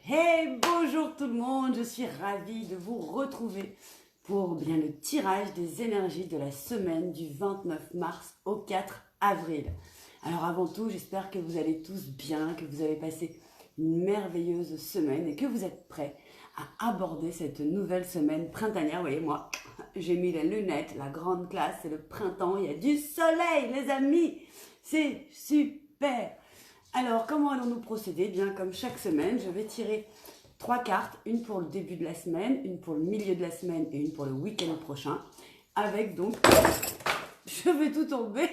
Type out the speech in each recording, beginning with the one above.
Hey, bonjour tout le monde, je suis ravie de vous retrouver pour bien le tirage des énergies de la semaine du 29 mars au 4 avril. Alors avant tout, j'espère que vous allez tous bien, que vous avez passé une merveilleuse semaine et que vous êtes prêts à aborder cette nouvelle semaine printanière. Vous voyez, moi, j'ai mis les lunettes, la grande classe, c'est le printemps, il y a du soleil les amis, c'est super. Alors, comment allons-nous procéder? Bien, comme chaque semaine, je vais tirer 3 cartes, une pour le début de la semaine, une pour le milieu de la semaine et une pour le week-end prochain. Avec donc, je vais tout tomber,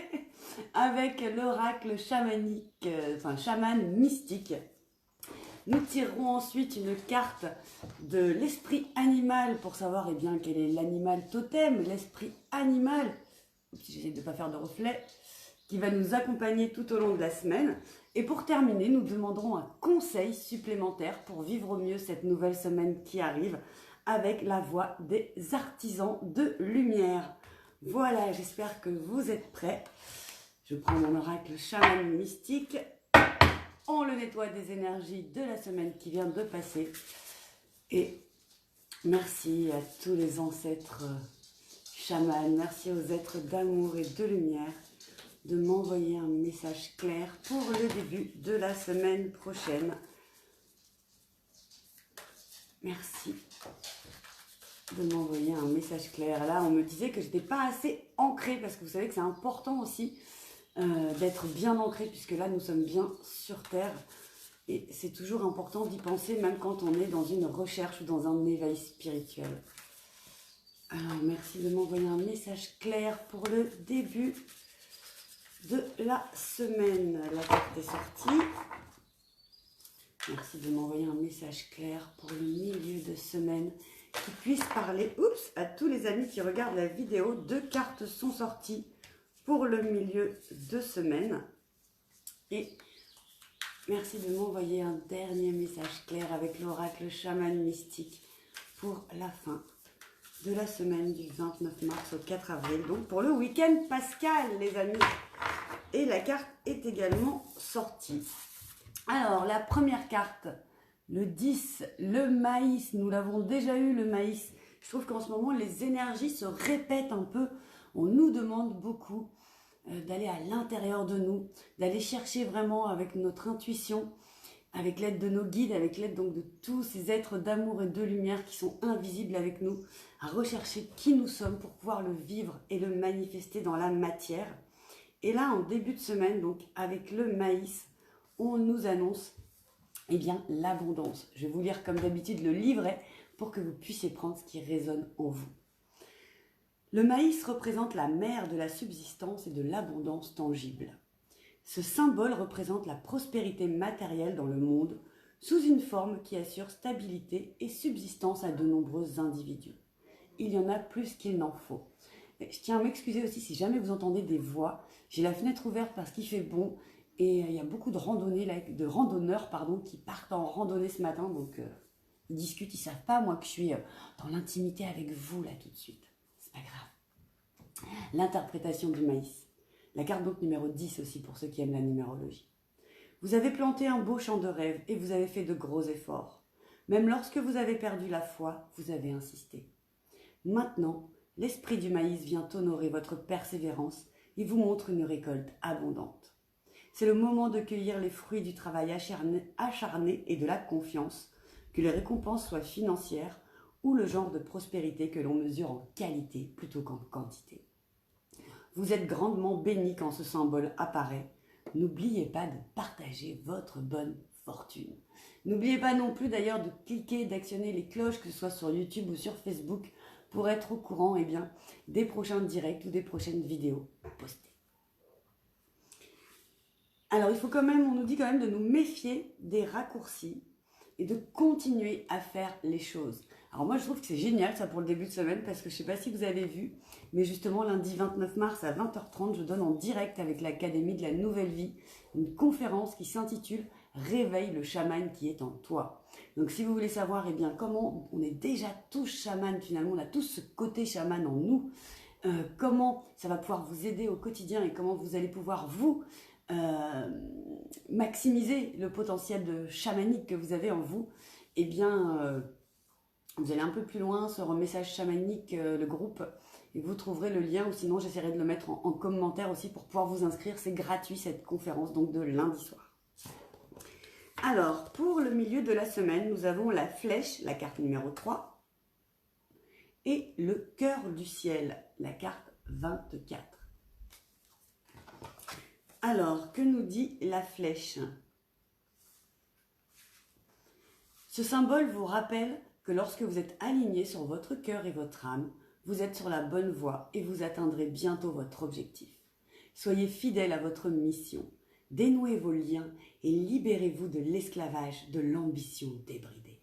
avec l'oracle chamanique, chaman mystique. Nous tirerons ensuite une carte de l'esprit animal pour savoir quel est l'animal totem, l'esprit animal. J'essaie de ne pas faire de reflet, qui va nous accompagner tout au long de la semaine. Et pour terminer, nous demanderons un conseil supplémentaire pour vivre au mieux cette nouvelle semaine qui arrive avec la voix des artisans de lumière. Voilà, j'espère que vous êtes prêts. Je prends mon oracle chaman mystique. On le nettoie des énergies de la semaine qui vient de passer. Et merci à tous les ancêtres chamans, merci aux êtres d'amour et de lumière de m'envoyer un message clair pour le début de la semaine prochaine. Merci de m'envoyer un message clair. Là, on me disait que je n'étais pas assez ancrée, parce que vous savez que c'est important aussi d'être bien ancré, puisque là, nous sommes bien sur Terre. Et c'est toujours important d'y penser, même quand on est dans une recherche ou dans un éveil spirituel. Alors, merci de m'envoyer un message clair pour le début de la semaine. La carte est sortie. Merci de m'envoyer un message clair pour le milieu de semaine qui puisse parler à tous les amis qui regardent la vidéo. 2 cartes sont sorties pour le milieu de semaine. Et merci de m'envoyer un dernier message clair avec l'oracle chaman mystique pour la fin de la semaine du 29 mars au 4 avril. Donc pour le week-end pascal, les amis. Et la carte est également sortie. Alors, la première carte, le 10, le maïs. Nous l'avons déjà eu, le maïs. Je trouve qu'en ce moment, les énergies se répètent un peu. On nous demande beaucoup d'aller à l'intérieur de nous, d'aller chercher vraiment avec notre intuition, avec l'aide de nos guides, avec l'aide donc de tous ces êtres d'amour et de lumière qui sont invisibles avec nous, à rechercher qui nous sommes pour pouvoir le vivre et le manifester dans la matière. Et là, en début de semaine, donc avec le maïs, on nous annonce l'abondance. Je vais vous lire comme d'habitude le livret pour que vous puissiez prendre ce qui résonne en vous. Le maïs représente la mère de la subsistance et de l'abondance tangible. Ce symbole représente la prospérité matérielle dans le monde sous une forme qui assure stabilité et subsistance à de nombreux individus. Il y en a plus qu'il n'en faut. Je tiens à m'excuser aussi si jamais vous entendez des voix. J'ai la fenêtre ouverte parce qu'il fait bon et il y a beaucoup de randonneurs qui partent en randonnée ce matin. Donc ils discutent, ils ne savent pas moi que je suis dans l'intimité avec vous là tout de suite. C'est pas grave. L'interprétation du maïs. La carte donc numéro 10 aussi pour ceux qui aiment la numérologie. Vous avez planté un beau champ de rêve et vous avez fait de gros efforts. Même lorsque vous avez perdu la foi, vous avez insisté. Maintenant, l'esprit du maïs vient honorer votre persévérance et vous montre une récolte abondante. C'est le moment de cueillir les fruits du travail acharné et de la confiance, que les récompenses soient financières ou le genre de prospérité que l'on mesure en qualité plutôt qu'en quantité. Vous êtes grandement bénis quand ce symbole apparaît. N'oubliez pas de partager votre bonne fortune. N'oubliez pas non plus d'ailleurs de cliquer, d'actionner les cloches, que ce soit sur YouTube ou sur Facebook, pour être au courant des prochains directs ou des prochaines vidéos postées. Alors, on nous dit quand même de nous méfier des raccourcis et de continuer à faire les choses. Alors moi, je trouve que c'est génial ça pour le début de semaine parce que je ne sais pas si vous avez vu, mais justement lundi 29 mars à 20h30, je donne en direct avec l'Académie de la Nouvelle Vie une conférence qui s'intitule « Réveille le chaman qui est en toi ». Donc si vous voulez savoir comment on est déjà tous chamans finalement, on a tous ce côté chaman en nous, comment ça va pouvoir vous aider au quotidien et comment vous allez pouvoir vous maximiser le potentiel de chamanique que vous avez en vous, eh bien, vous allez un peu plus loin sur un message chamanique, le groupe, et vous trouverez le lien, ou sinon j'essaierai de le mettre en commentaire aussi pour pouvoir vous inscrire. C'est gratuit cette conférence, donc de lundi soir. Alors, pour le milieu de la semaine, nous avons la flèche, la carte numéro 3, et le cœur du ciel, la carte 24. Alors, que nous dit la flèche? Ce symbole vous rappelle que lorsque vous êtes aligné sur votre cœur et votre âme, vous êtes sur la bonne voie et vous atteindrez bientôt votre objectif. Soyez fidèle à votre mission, dénouez vos liens et libérez-vous de l'esclavage de l'ambition débridée.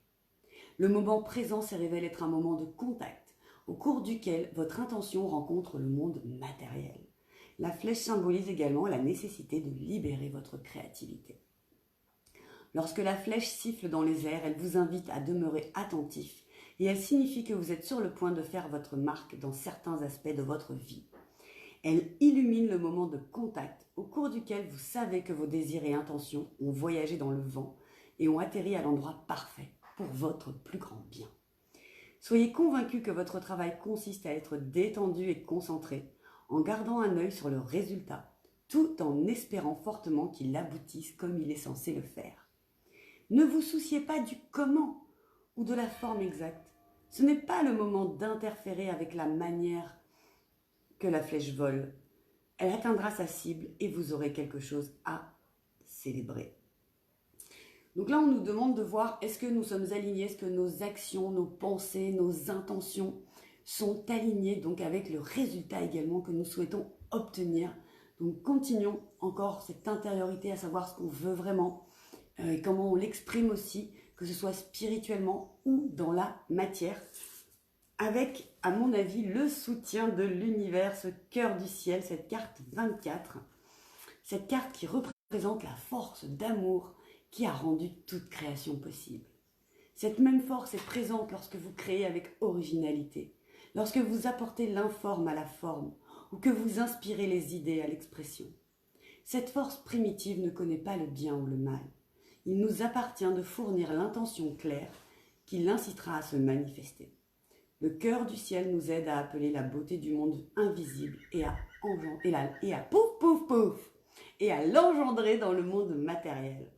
Le moment présent se révèle être un moment de contact, au cours duquel votre intention rencontre le monde matériel. La flèche symbolise également la nécessité de libérer votre créativité. Lorsque la flèche siffle dans les airs, elle vous invite à demeurer attentif et elle signifie que vous êtes sur le point de faire votre marque dans certains aspects de votre vie. Elle illumine le moment de contact au cours duquel vous savez que vos désirs et intentions ont voyagé dans le vent et ont atterri à l'endroit parfait pour votre plus grand bien. Soyez convaincus que votre travail consiste à être détendu et concentré en gardant un œil sur le résultat, tout en espérant fortement qu'il aboutisse comme il est censé le faire. Ne vous souciez pas du comment ou de la forme exacte. Ce n'est pas le moment d'interférer avec la manière que la flèche vole. Elle atteindra sa cible et vous aurez quelque chose à célébrer. Donc là, on nous demande de voir, est-ce que nous sommes alignés, est-ce que nos actions, nos pensées, nos intentions sont alignées donc avec le résultat également que nous souhaitons obtenir. Donc continuons encore cette intériorité, à savoir ce qu'on veut vraiment et comment on l'exprime aussi, que ce soit spirituellement ou dans la matière, avec, à mon avis, le soutien de l'univers, ce cœur du ciel, cette carte 24, cette carte qui représente la force d'amour qui a rendu toute création possible. Cette même force est présente lorsque vous créez avec originalité, lorsque vous apportez l'informe à la forme ou que vous inspirez les idées à l'expression. Cette force primitive ne connaît pas le bien ou le mal. Il nous appartient de fournir l'intention claire qui l'incitera à se manifester. Le cœur du ciel nous aide à appeler la beauté du monde invisible et à l'engendrer dans le monde matériel.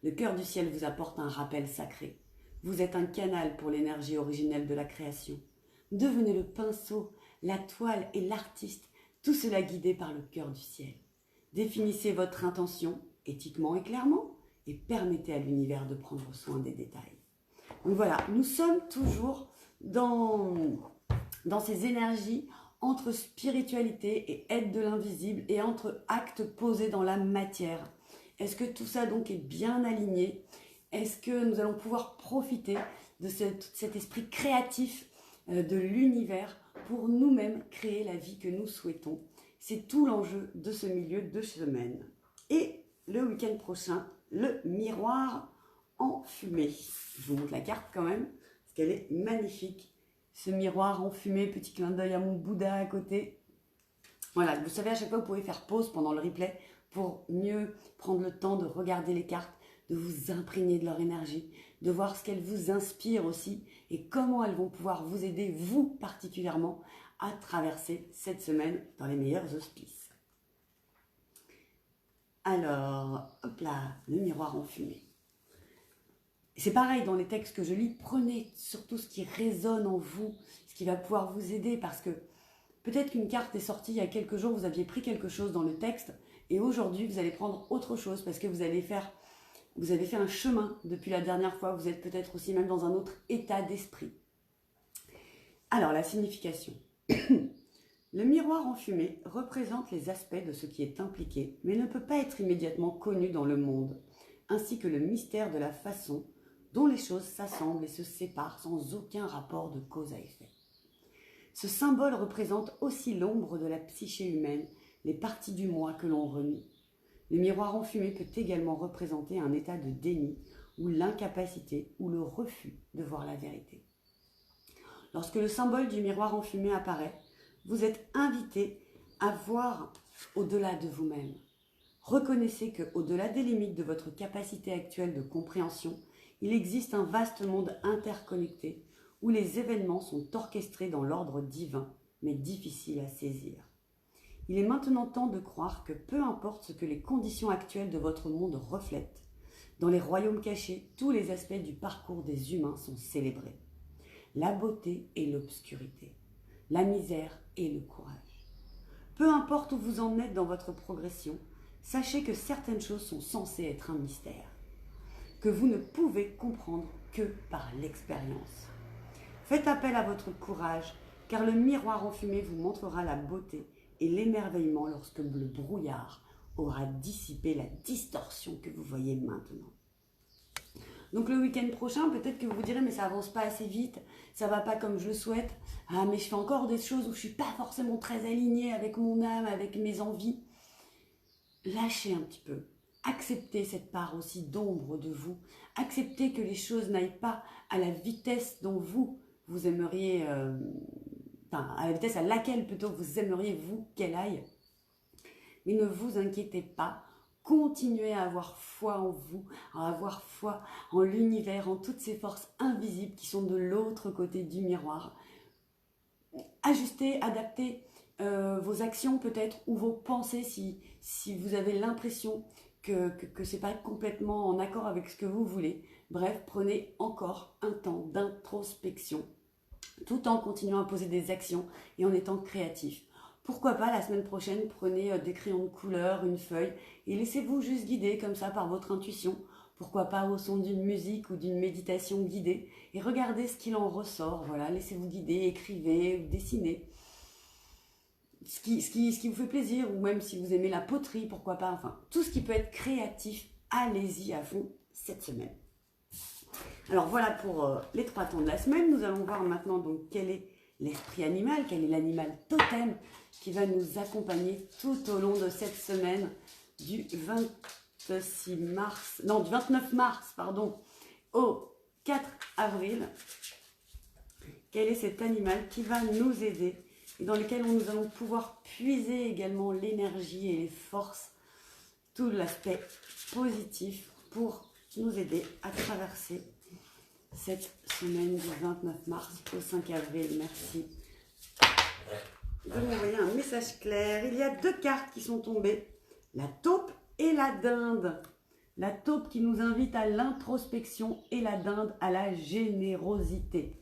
Le cœur du ciel vous apporte un rappel sacré. Vous êtes un canal pour l'énergie originelle de la création. Devenez le pinceau, la toile et l'artiste, tout cela guidé par le cœur du ciel. Définissez votre intention éthiquement et clairement et permettez à l'univers de prendre soin des détails. Donc voilà, nous sommes toujours dans ces énergies entre spiritualité et aide de l'invisible et entre actes posés dans la matière. Est-ce que tout ça donc est bien aligné? Est-ce que nous allons pouvoir profiter de cet esprit créatif de l'univers pour nous-mêmes créer la vie que nous souhaitons? C'est tout l'enjeu de ce milieu de semaine. Et le week-end prochain, le miroir en fumée. Je vous montre la carte quand même, parce qu'elle est magnifique. Ce miroir en fumée, petit clin d'œil à mon Bouddha à côté. Voilà, vous savez, à chaque fois, vous pouvez faire pause pendant le replay pour mieux prendre le temps de regarder les cartes, de vous imprégner de leur énergie, de voir ce qu'elles vous inspirent aussi et comment elles vont pouvoir vous aider, vous particulièrement, à traverser cette semaine dans les meilleurs auspices. Alors, hop là, le miroir en fumée. C'est pareil dans les textes que je lis, prenez surtout ce qui résonne en vous, ce qui va pouvoir vous aider, parce que peut-être qu'une carte est sortie il y a quelques jours, vous aviez pris quelque chose dans le texte, et aujourd'hui vous allez prendre autre chose, parce que vous avez fait un chemin depuis la dernière fois, vous êtes peut-être aussi même dans un autre état d'esprit. Alors, la signification. Le miroir en fumée représente les aspects de ce qui est impliqué, mais ne peut pas être immédiatement connu dans le monde, ainsi que le mystère de la façon dont les choses s'assemblent et se séparent sans aucun rapport de cause à effet. Ce symbole représente aussi l'ombre de la psyché humaine, les parties du moi que l'on renie. Le miroir en fumée peut également représenter un état de déni ou l'incapacité ou le refus de voir la vérité. Lorsque le symbole du miroir en fumée apparaît, vous êtes invité à voir au-delà de vous-même. Reconnaissez qu'au-delà des limites de votre capacité actuelle de compréhension, Il existe un vaste monde interconnecté où les événements sont orchestrés dans l'ordre divin, mais difficiles à saisir. Il est maintenant temps de croire que peu importe ce que les conditions actuelles de votre monde reflètent, dans les royaumes cachés, tous les aspects du parcours des humains sont célébrés. La beauté et l'obscurité, la misère et le courage. Peu importe où vous en êtes dans votre progression, sachez que certaines choses sont censées être un mystère, que vous ne pouvez comprendre que par l'expérience. Faites appel à votre courage, car le miroir enfumé vous montrera la beauté et l'émerveillement lorsque le brouillard aura dissipé la distorsion que vous voyez maintenant. Donc le week-end prochain, peut-être que vous vous direz, mais ça avance pas assez vite, ça va pas comme je le souhaite. Ah, mais je fais encore des choses où je suis pas forcément très alignée avec mon âme, avec mes envies. Lâchez un petit peu. Acceptez cette part aussi d'ombre de vous. Acceptez que les choses n'aillent pas à la vitesse dont vous aimeriez, à la vitesse à laquelle plutôt vous aimeriez vous qu'elle aille. Mais ne vous inquiétez pas. Continuez à avoir foi en vous, à avoir foi en l'univers, en toutes ces forces invisibles qui sont de l'autre côté du miroir. Ajustez, adaptez vos actions peut-être ou vos pensées si vous avez l'impression que ce n'est pas complètement en accord avec ce que vous voulez. Bref, prenez encore un temps d'introspection tout en continuant à poser des actions et en étant créatif. Pourquoi pas la semaine prochaine, prenez des crayons de couleur, une feuille et laissez-vous juste guider comme ça par votre intuition. Pourquoi pas au son d'une musique ou d'une méditation guidée et regardez ce qu'il en ressort. Voilà, laissez-vous guider, écrivez, dessinez. Ce qui vous fait plaisir ou même si vous aimez la poterie, pourquoi pas. Enfin, tout ce qui peut être créatif, allez-y à fond cette semaine. Alors voilà pour les 3 temps de la semaine. Nous allons voir maintenant donc quel est l'esprit animal, quel est l'animal totem qui va nous accompagner tout au long de cette semaine du 29 mars au 4 avril. Quel est cet animal qui va nous aider et dans lequel nous allons pouvoir puiser également l'énergie et les forces, tout l'aspect positif pour nous aider à traverser cette semaine du 29 mars au 5 avril. Merci de m'envoyer un message clair. Il y a 2 cartes qui sont tombées, la taupe et la dinde. La taupe qui nous invite à l'introspection et la dinde à la générosité.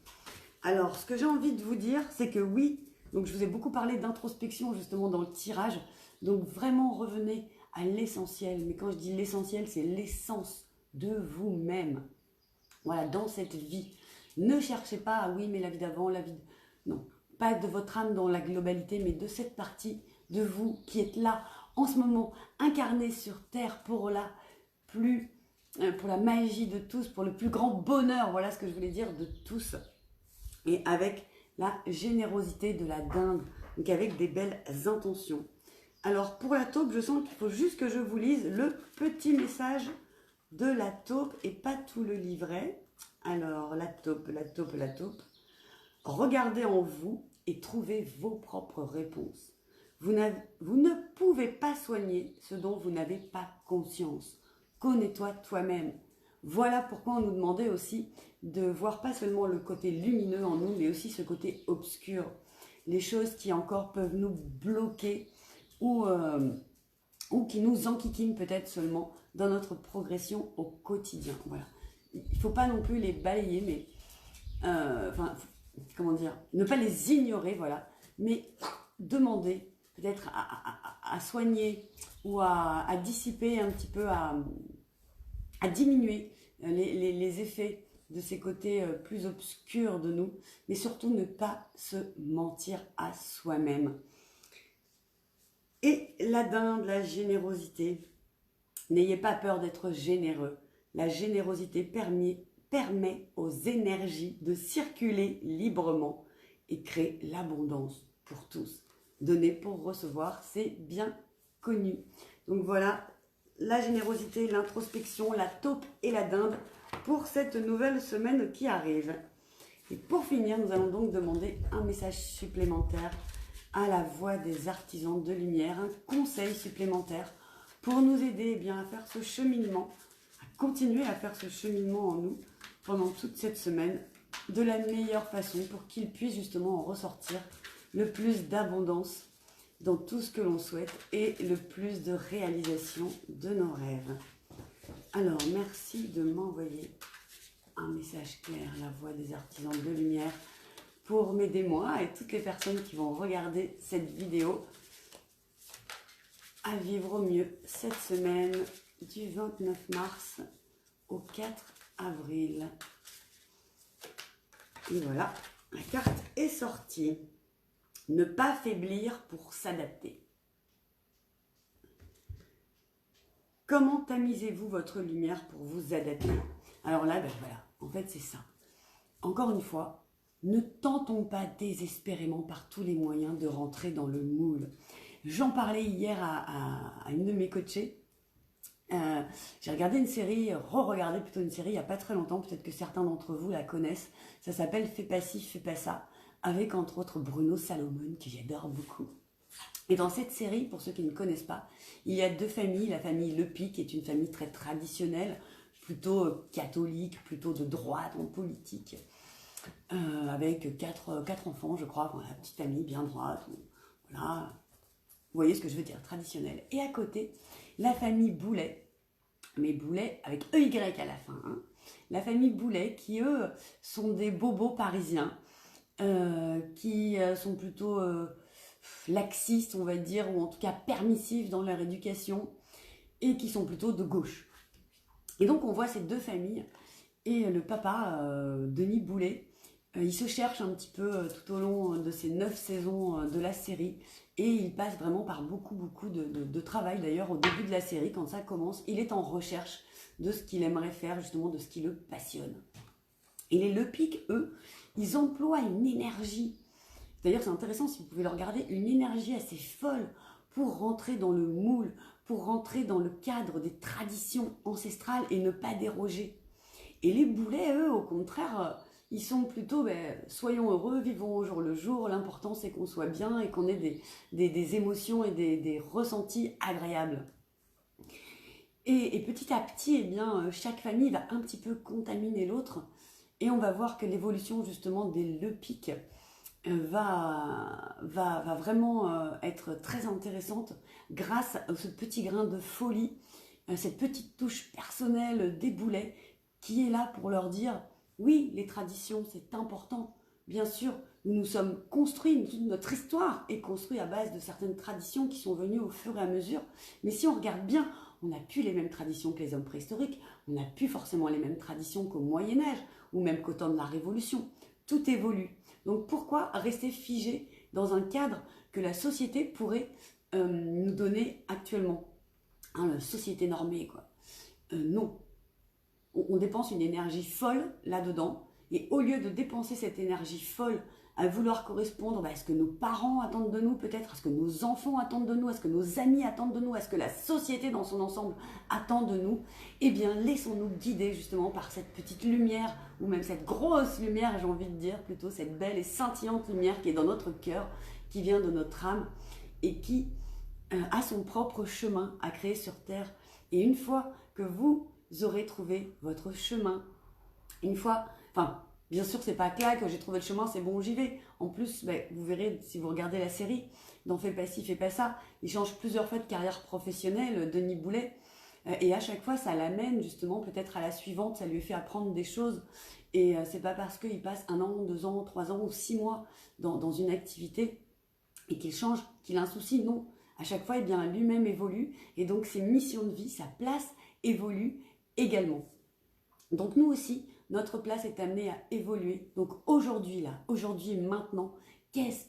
Alors, ce que j'ai envie de vous dire, c'est que oui, donc je vous ai beaucoup parlé d'introspection justement dans le tirage, donc vraiment revenez à l'essentiel. Mais quand je dis l'essentiel, c'est l'essence de vous-même. Voilà, dans cette vie. Ne cherchez pas, ah oui, mais la vie d'avant, la vie... Non, pas de votre âme dans la globalité, mais de cette partie de vous qui êtes là, en ce moment, incarnée sur Terre pour la magie de tous, pour le plus grand bonheur, voilà ce que je voulais dire, de tous. Et avec la générosité de la dinde, donc avec des belles intentions. Alors, pour la taupe, je sens qu'il faut juste que je vous lise le petit message de la taupe et pas tout le livret. Alors, la taupe. Regardez en vous et trouvez vos propres réponses. Vous ne pouvez pas soigner ce dont vous n'avez pas conscience. Connais-toi toi-même. Voilà pourquoi on nous demandait aussi de voir pas seulement le côté lumineux en nous, mais aussi ce côté obscur. Les choses qui encore peuvent nous bloquer ou qui nous enquiquinent peut-être seulement dans notre progression au quotidien. Voilà. Il ne faut pas non plus les balayer, mais ne pas les ignorer, voilà, mais demander peut-être à soigner ou à dissiper un petit peu, à diminuer les effets de ces côtés plus obscurs de nous, mais surtout ne pas se mentir à soi-même. Et la dinde, la générosité. N'ayez pas peur d'être généreux. La générosité permet aux énergies de circuler librement et crée l'abondance pour tous. Donner pour recevoir, c'est bien connu. Donc voilà, la générosité, l'introspection, la taupe et la dinde pour cette nouvelle semaine qui arrive. Et pour finir, nous allons donc demander un message supplémentaire à la voix des artisans de lumière, un conseil supplémentaire pour nous aider à faire ce cheminement, à continuer à faire ce cheminement en nous pendant toute cette semaine de la meilleure façon pour qu'il puisse justement en ressortir le plus d'abondance dans tout ce que l'on souhaite et le plus de réalisation de nos rêves. Alors, merci de m'envoyer un message clair, la voix des artisans de lumière, pour m'aider moi et toutes les personnes qui vont regarder cette vidéo à vivre au mieux cette semaine du 29 mars au 4 avril. Et voilà, la carte est sortie. Ne pas faiblir pour s'adapter. Comment tamisez-vous votre lumière pour vous adapter? Alors là, ben voilà, en fait c'est ça. Encore une fois, ne tentons pas désespérément par tous les moyens de rentrer dans le moule. J'en parlais hier à une de mes coachées. J'ai regardé une série, re-regardé plutôt une série il n'y a pas très longtemps, peut-être que certains d'entre vous la connaissent. Ça s'appelle Fais pas ci, fais pas ça, avec entre autres Bruno Salomon, que j'adore beaucoup. Et dans cette série, pour ceux qui ne connaissent pas, il y a deux familles. La famille Lepi, qui est une famille très traditionnelle, plutôt catholique, plutôt de droite en politique, avec quatre enfants, je crois, la petite famille bien droite, voilà. Vous voyez ce que je veux dire, traditionnelle. Et à côté, la famille Boulet, mais Boulet avec EY à la fin. Hein. La famille Boulet, qui eux sont des bobos parisiens, qui sont plutôt laxistes, on va dire, ou en tout cas permissifs dans leur éducation, et qui sont plutôt de gauche. Et donc on voit ces deux familles, et le papa, Denis Boulet, il se cherche un petit peu tout au long de ces 9 saisons de la série, et il passe vraiment par beaucoup de travail. D'ailleurs, au début de la série, quand ça commence, il est en recherche de ce qu'il aimerait faire, justement de ce qui le passionne. Et les Lepic, eux, ils emploient une énergie, d'ailleurs c'est intéressant si vous pouvez le regarder, une énergie assez folle pour rentrer dans le moule, pour rentrer dans le cadre des traditions ancestrales et ne pas déroger. Et les Boulets, eux, au contraire, ils sont plutôt, soyons heureux, vivons au jour le jour, l'important c'est qu'on soit bien et qu'on ait des émotions et des ressentis agréables. Et petit à petit, eh bien, chaque famille va un petit peu contaminer l'autre, et on va voir que l'évolution justement des Lepic va vraiment être très intéressante grâce à ce petit grain de folie, cette petite touche personnelle des Boulets qui est là pour leur dire oui, les traditions c'est important, bien sûr, nous nous sommes construits, notre histoire est construite à base de certaines traditions qui sont venues au fur et à mesure, mais si on regarde bien, on n'a plus les mêmes traditions que les hommes préhistoriques, on n'a plus forcément les mêmes traditions qu'au Moyen-Âge ou même qu'au temps de la Révolution, tout évolue. Donc pourquoi rester figé dans un cadre que la société pourrait nous donner actuellement, hein, la société normée, quoi. Non. On dépense une énergie folle là-dedans, et au lieu de dépenser cette énergie folle à vouloir correspondre à ce que nos parents attendent de nous, peut-être à ce que nos enfants attendent de nous, à ce que nos amis attendent de nous, à ce que la société dans son ensemble attend de nous, eh bien laissons-nous guider justement par cette petite lumière, ou même cette grosse lumière, j'ai envie de dire plutôt cette belle et scintillante lumière qui est dans notre cœur, qui vient de notre âme, et qui a son propre chemin à créer sur Terre. Et une fois que vous aurez trouvé votre chemin, une fois, enfin, bien sûr, c'est pas clair que j'ai trouvé le chemin, c'est bon, j'y vais. En plus, vous verrez, si vous regardez la série, dans Fais pas ci, fais pas ça, il change plusieurs fois de carrière professionnelle, Denis Boulet, et à chaque fois, ça l'amène justement peut-être à la suivante, ça lui fait apprendre des choses, et c'est pas parce qu'il passe 1 an, 2 ans, 3 ans ou 6 mois dans une activité et qu'il change, qu'il a un souci, non. À chaque fois, eh bien, lui-même évolue, et donc ses missions de vie, sa place évolue également. Donc nous aussi, notre place est amenée à évoluer. Donc aujourd'hui, là, aujourd'hui, maintenant, qu'est-ce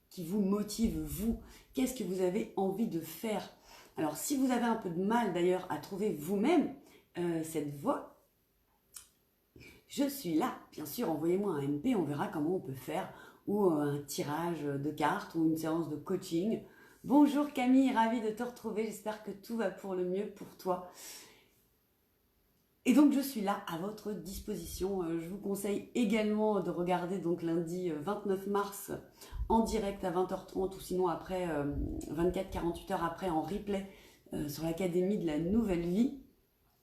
qui vous motive, vous? Qu'est-ce que vous avez envie de faire? Alors, si vous avez un peu de mal, d'ailleurs, à trouver vous-même cette voie, je suis là. Bien sûr, envoyez-moi un MP, on verra comment on peut faire, ou un tirage de cartes, ou une séance de coaching. Bonjour Camille, ravie de te retrouver. J'espère que tout va pour le mieux pour toi. Et donc je suis là à votre disposition. Je vous conseille également de regarder donc lundi 29 mars en direct à 20h30 ou sinon après 24-48 heures après en replay sur l'Académie de la Nouvelle Vie.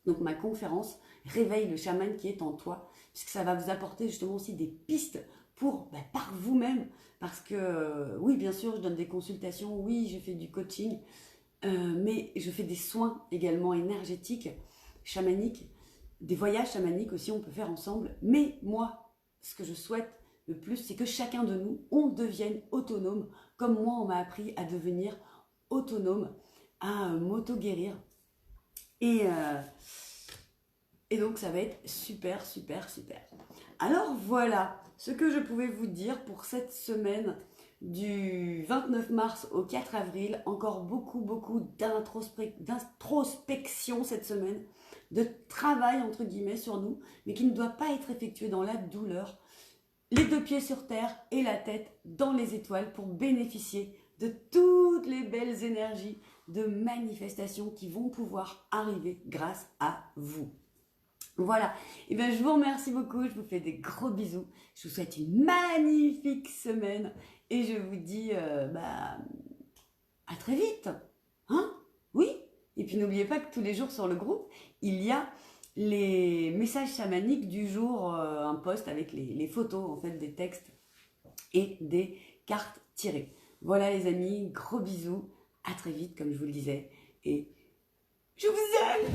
Donc ma conférence réveille le chaman qui est en toi, puisque ça va vous apporter justement aussi des pistes pour, par vous-même, parce que oui, bien sûr, je donne des consultations, oui, je fais du coaching, mais je fais des soins également énergétiques, chamaniques, des voyages chamaniques aussi, on peut faire ensemble. Mais moi, ce que je souhaite le plus, c'est que chacun de nous, on devienne autonome, comme moi, on m'a appris à devenir autonome, à m'auto-guérir. Et donc, ça va être super, super, super. Alors voilà ce que je pouvais vous dire pour cette semaine du 29 mars au 4 avril. Encore beaucoup, beaucoup d'introspection cette semaine, de travail entre guillemets sur nous, mais qui ne doit pas être effectué dans la douleur. Les deux pieds sur terre et la tête dans les étoiles pour bénéficier de toutes les belles énergies de manifestation qui vont pouvoir arriver grâce à vous. Voilà, et bien je vous remercie beaucoup, je vous fais des gros bisous, je vous souhaite une magnifique semaine et je vous dis à très vite, hein? Oui, et puis n'oubliez pas que tous les jours sur le groupe, il y a les messages chamaniques du jour, un post avec les photos en fait des textes et des cartes tirées. Voilà les amis, gros bisous, à très vite comme je vous le disais et je vous aime.